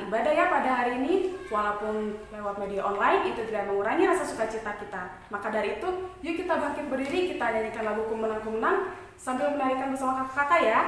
ibadah ya pada hari ini, walaupun lewat media online itu tidak mengurangi rasa sukacita kita. Maka dari itu, yuk kita bangkit berdiri, kita nyanyikan lagu Kumenang sambil menarikan bersama kakak-kakak ya.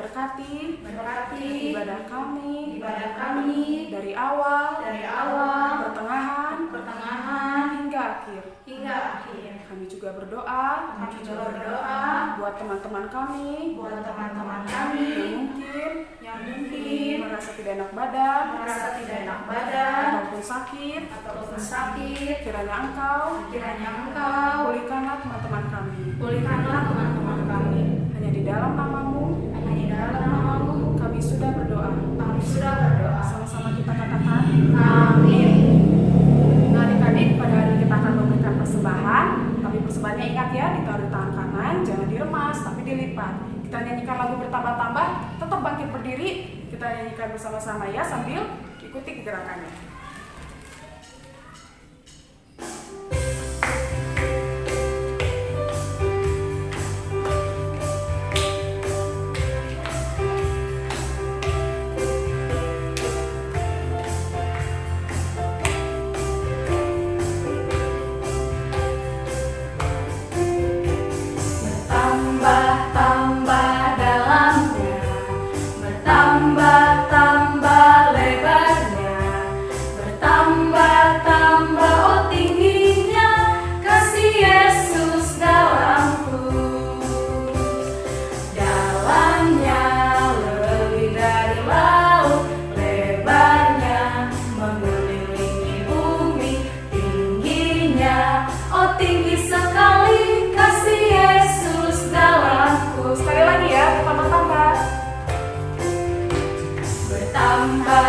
Berkati ibadah kami dari awal, pertengahan hingga akhir. Kami juga berdoa buat teman-teman kami yang mungkin merasa tidak enak badan ataupun sakit. Kiranya Engkau pulihkanlah teman-teman kami. Hanya di dalam namamu kami sudah berdoa. Sama-sama kita katakan Amin. Nah adik-adik, pada hari ini kita akan memberikan persembahan. Tapi persembahannya ingat ya, ditaruh di tangan kanan, jangan diremas tapi dilipat. Kita nyanyikan lagu bertambah-tambah, tetap bangkit berdiri. Kita nyanyikan bersama-sama ya, sambil ikuti gerakannya. Bertambah lebarnya, bertambah oh tingginya kasih Yesus dalamku. Dalamnya lebih dari laut, lebarnya mengelilingi bumi, tingginya oh tinggi sekali kasih Yesus dalamku. Sekali lagi ya, bertambah-tambah. Bertambah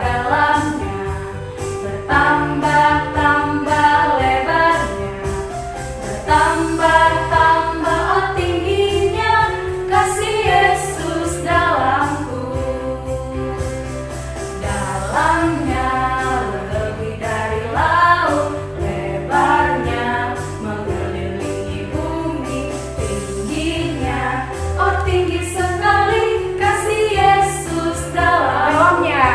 dalamnya, bertambah lebarnya, bertambah oh tingginya kasih Yesus dalamku. Dalamnya lebih dari laut, lebarnya mengelilingi bumi, tingginya oh tinggi sekali kasih Yesus dalamnya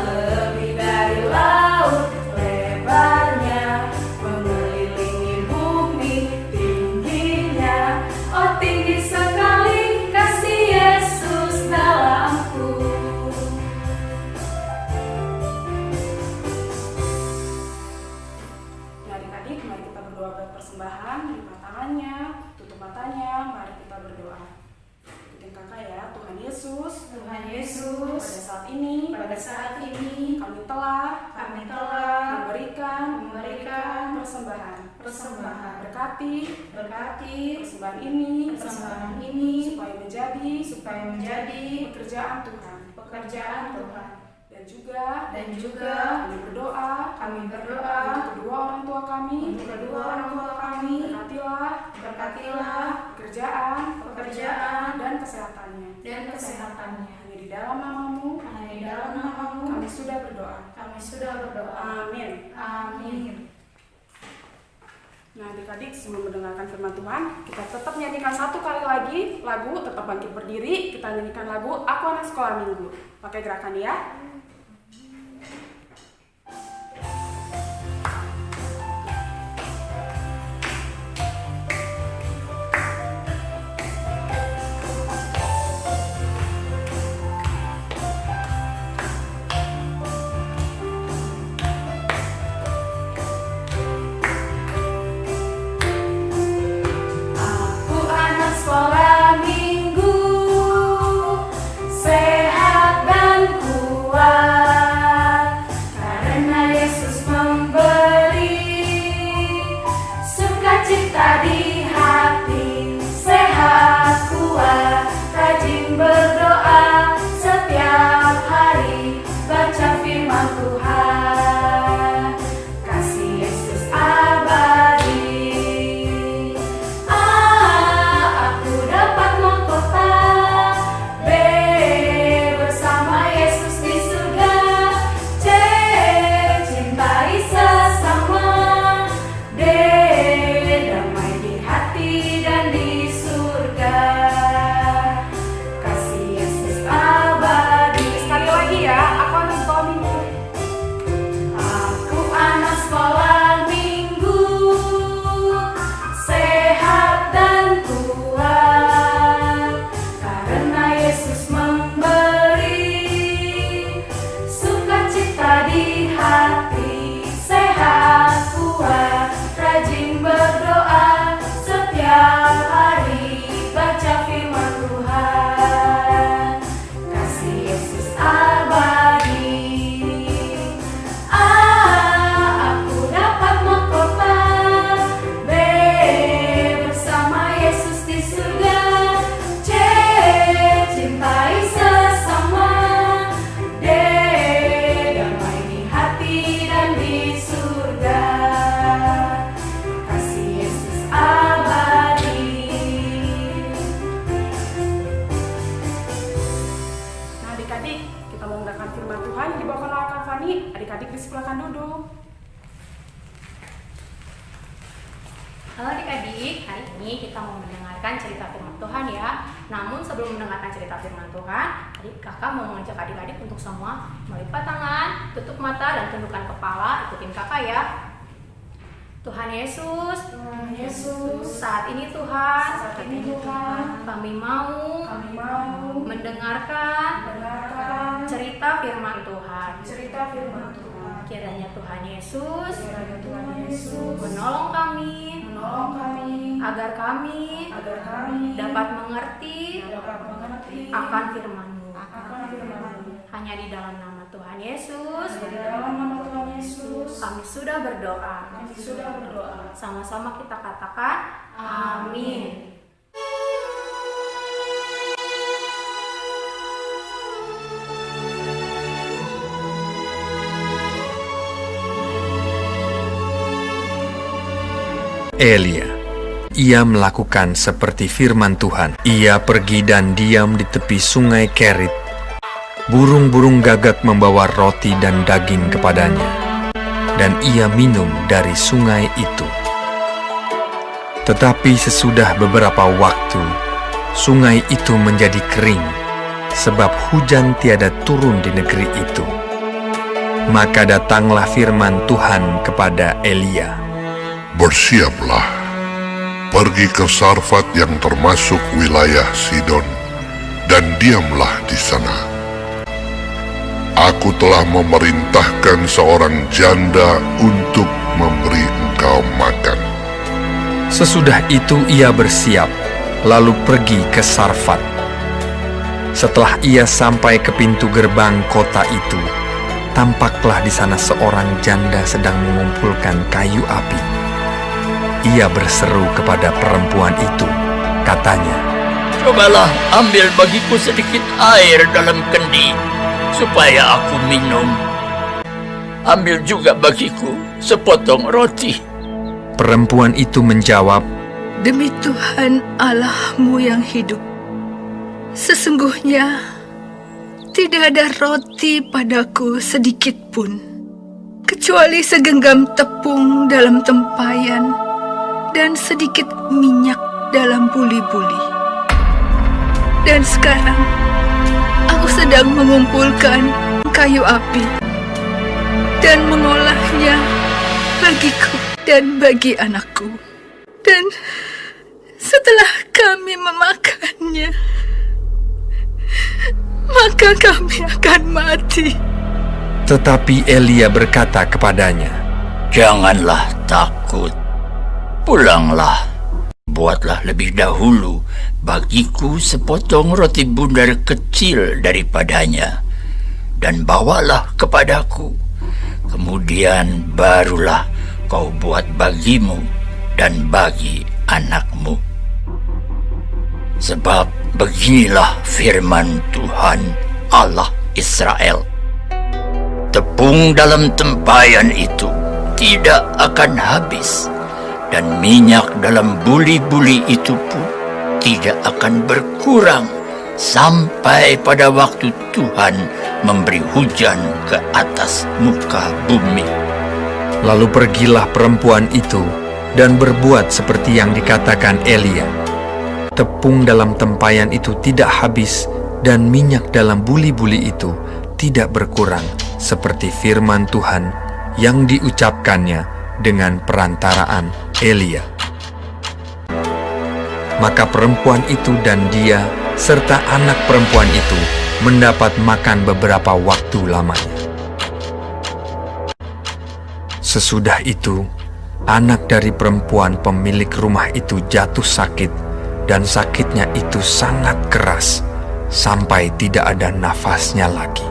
lebih dari laut, lebarnya mengelilingi bumi, tingginya oh tinggi sekali kasih Yesus dalamku. Nah adik-adik, mari kita berdoa buat persembahan. Lipat tangannya, tutup matanya, mari kita berdoa. Ikutin kakak ya. Tuhan Yesus, pada saat ini kami telah memberikan persembahan. Berkati persembahan ini supaya menjadi pekerjaan Tuhan. Dan juga kami berdoa untuk kedua orang tua kami, berkatilah pekerjaan dan kesehatannya. Hanya di dalam namamu kami sudah berdoa. Amin. Nah, adik-adik, sebelum mendengarkan firman Tuhan, kita tetap nyanyikan satu kali lagi lagu Tetap Bangkit Berdiri. Kita nyanyikan lagu Aku Anak Sekolah Minggu. Pakai gerakan ya. Sekolah minggu sehat dan kuat karena Yesus memberi sukacita di hati. Sehat kuat, rajin berdoa setiap hari, baca firman Tuhan, kasih Yesus abadi. Adik-adik dipersilakan duduk. Halo adik-adik, hari ini kita mau mendengarkan cerita firman Tuhan ya. Namun sebelum mendengarkan cerita firman Tuhan, kakak mau mengajak adik-adik untuk semua melipat tangan, tutup mata dan tundukkan kepala. Ikutin kakak ya. Tuhan Yesus, saat ini Tuhan, kami mau mendengarkan cerita firman Tuhan. Kiranya Tuhan Yesus menolong kami agar kami dapat mengerti akan firman-Mu. Hanya di dalam nama Tuhan Yesus kami sudah berdoa. Sama-sama kita katakan amin. Elia. Ia melakukan seperti firman Tuhan. Ia pergi dan diam di tepi sungai Kerit. Burung-burung gagak membawa roti dan daging kepadanya, dan ia minum dari sungai itu. Tetapi sesudah beberapa waktu, sungai itu menjadi kering, sebab hujan tiada turun di negeri itu. Maka datanglah firman Tuhan kepada Elia. Bersiaplah, pergi ke Sarfat yang termasuk wilayah Sidon, dan diamlah di sana. Aku telah memerintahkan seorang janda untuk memberi engkau makan. Sesudah itu ia bersiap, lalu pergi ke Sarfat. Setelah ia sampai ke pintu gerbang kota itu, tampaklah di sana seorang janda sedang mengumpulkan kayu api. Ia berseru kepada perempuan itu, katanya, "Cobalah ambil bagiku sedikit air dalam kendi, supaya aku minum. Ambil juga bagiku sepotong roti. Perempuan itu menjawab, Demi Tuhan Allahmu yang hidup, sesungguhnya tidak ada roti padaku sedikit pun, kecuali segenggam tepung dalam tempayan dan sedikit minyak dalam buli-buli. Dan sekarang aku sedang mengumpulkan kayu api dan mengolahnya bagiku dan bagi anakku. Dan setelah kami memakannya, maka kami akan mati. tetapi Elia berkata kepadanya, Janganlah takut. Pulanglah. Buatlah lebih dahulu bagiku sepotong roti bundar kecil daripadanya, dan bawalah kepadaku. Kemudian barulah kau buat bagimu dan bagi anakmu. Sebab beginilah firman Tuhan Allah Israel. Tepung dalam tempayan itu tidak akan habis, dan minyak dalam buli-buli itu pun tidak akan berkurang sampai pada waktu Tuhan memberi hujan ke atas muka bumi. Lalu pergilah perempuan itu dan berbuat seperti yang dikatakan Elia. Tepung dalam tempayan itu tidak habis, dan minyak dalam buli-buli itu tidak berkurang, seperti firman Tuhan yang diucapkannya dengan perantaraan Elia. Maka perempuan itu dan dia serta anak perempuan itu mendapat makan beberapa waktu lamanya. Sesudah itu, anak dari perempuan pemilik rumah itu jatuh sakit, dan sakitnya itu sangat keras, sampai tidak ada nafasnya lagi.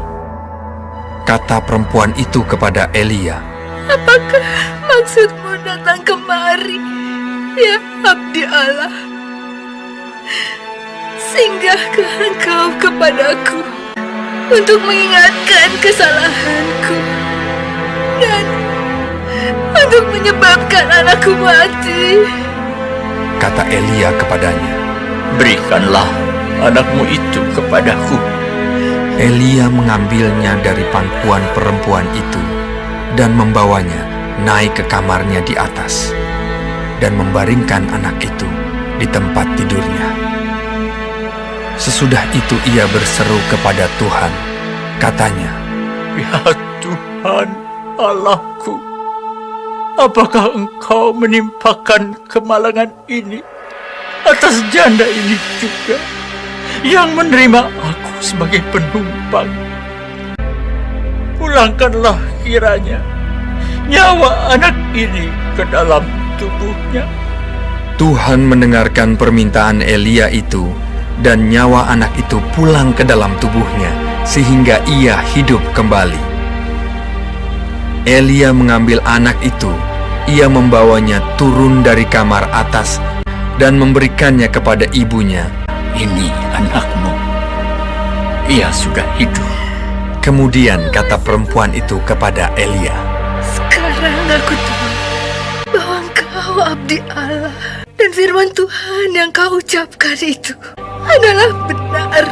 Kata perempuan itu kepada Elia, Apakah maksudmu datang kemari, ya abdi Allah? Singgahkah engkau kepadaku untuk mengingatkan kesalahanku dan untuk menyebabkan anakku mati? kata Elia kepadanya. Berikanlah anakmu itu kepadaku. Elia mengambilnya dari pangkuan perempuan itu dan membawanya naik ke kamarnya di atas dan membaringkan anak itu di tempat tidurnya. Sesudah itu ia berseru kepada Tuhan, katanya, Ya Tuhan Allahku, apakah engkau menimpakan kemalangan ini atas janda ini juga, yang menerima aku sebagai penumpang? Pulangkanlah kiranya nyawa anak ini ke dalam tubuhnya. Tuhan mendengarkan permintaan Elia itu, dan nyawa anak itu pulang ke dalam tubuhnya, sehingga ia hidup kembali. Elia mengambil anak itu, ia membawanya turun dari kamar atas dan memberikannya kepada ibunya. Ini anakmu, ia sudah hidup. Kemudian kata perempuan itu kepada Elia, Sekarang aku tahu bahwa engkau abdi Allah, dan firman Tuhan yang kau ucapkan itu adalah benar.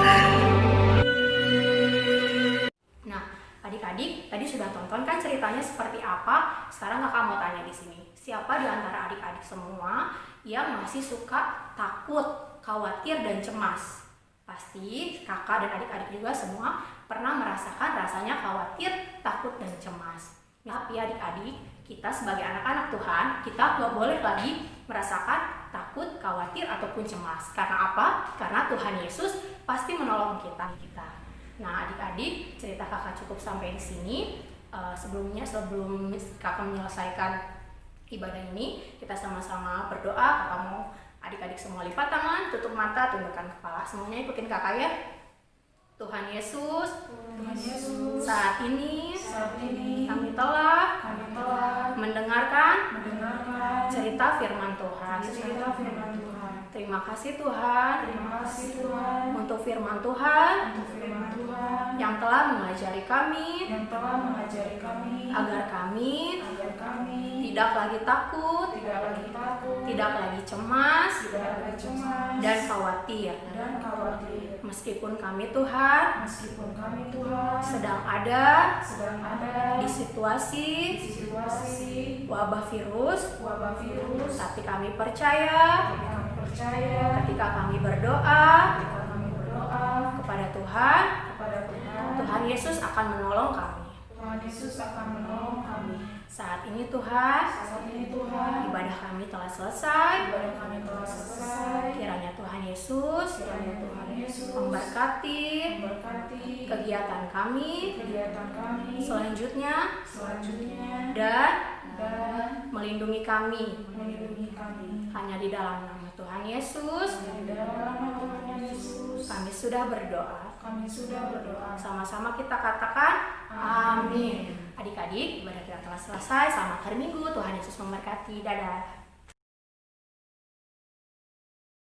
Nah, adik-adik tadi sudah tonton kan ceritanya seperti apa? Sekarang kakak mau tanya di sini. Siapa di antara adik-adik semua yang masih suka takut, khawatir, dan cemas? Pasti kakak dan adik-adik juga semua pernah merasakan rasanya khawatir, takut, dan cemas. Tapi adik-adik, kita sebagai anak-anak Tuhan, kita gak boleh lagi merasakan takut, khawatir, ataupun cemas. Karena apa? Karena Tuhan Yesus pasti menolong kita. Nah, adik-adik, cerita kakak cukup sampai di sini. Sebelum kakak menyelesaikan ibadah ini, kita sama-sama berdoa. Kakak mau adik-adik semua lipat tangan, tutup mata, tundukkan kepala. Semuanya ikutin kakak ya. Tuhan Yesus, Tuhan Yesus, saat ini kami telah mendengarkan cerita firman Tuhan. Terima kasih Tuhan untuk firman Tuhan yang telah mengajari kami agar kami tidak lagi takut, tidak lagi cemas dan khawatir. Meskipun kami Tuhan sedang ada di situasi wabah virus, tapi kami percaya ketika kami berdoa kepada Tuhan, Tuhan Yesus akan menolong kami. Saat ini Tuhan, ibadah kami telah selesai. Kiranya Tuhan Yesus memberkati kegiatan kami selanjutnya dan melindungi kami. Hanya di dalam nama Tuhan Yesus kami sudah berdoa. Sama-sama kita katakan amin. Adik-adik, ibadah kita telah selesai. Selamat hari Minggu. Tuhan Yesus memberkati. Dadah.